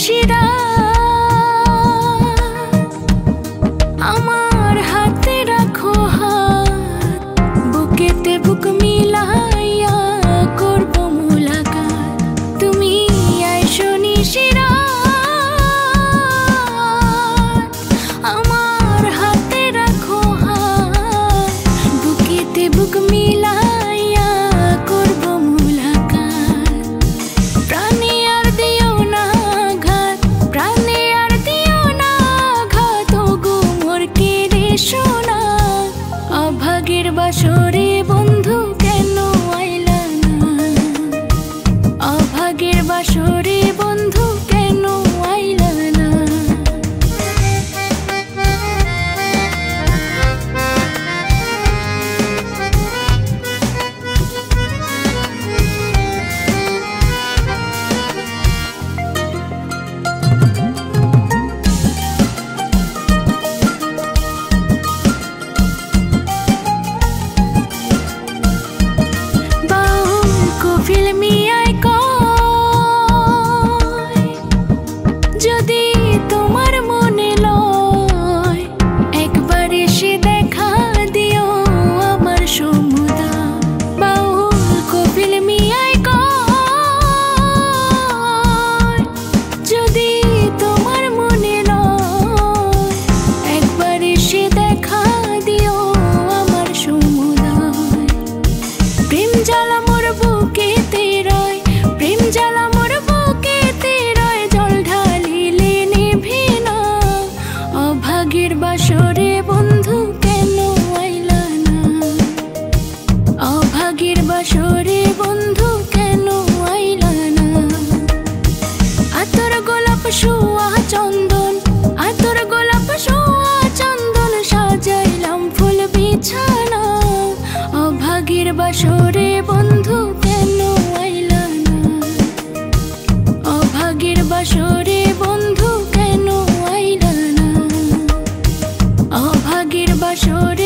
নিশিরা আমার হাতে রাখো হাত, বুকেতে বুক মিলাইয়া করব মুলাকাত। তুমি আইসো নিশিরা আমার হাতে রাখো হাত, বুকেতে বুক মিলাইয়া করব মুলাকাত। প্রাণে আর দিও না ঘাত, প্রাণে আর দিও না ঘাত, গো মোর কেড়ে শোনা। অভাগের বাসরে বন্ধু কেন আইলা না, অভাগের বাসরে বন্ধু কেন আইলা না। যদি তোমার মনে লয় একবার এসে দেখা দিও আমার সমুদা। বাউল কপিল মিয়ায় কয় যদি তোমার মনে লয় একবার এসে দেখা দিও আমার সমুদায়। প্রেম জ্বালা মোর বুকেতে রয়, প্রেম জ্বালা মোর বুকেতে রয়, জল ঢালিলে নিভে না। অভাগের বাসরে বন্ধু কেন আইলা না, অভাগের বাসরে বন্ধু কেন আইলা না। আতর গোলাপ শোয়া চন্দন, আতর গোলাপ শোয়া চন্দন, সাজাইলাম ফুল বিছানা। অভাগের বাসরে বন্ধু কেন আইলা না, অভাগের বাসরে বন্ধু কেন আইলা না, অভাগের বাসরে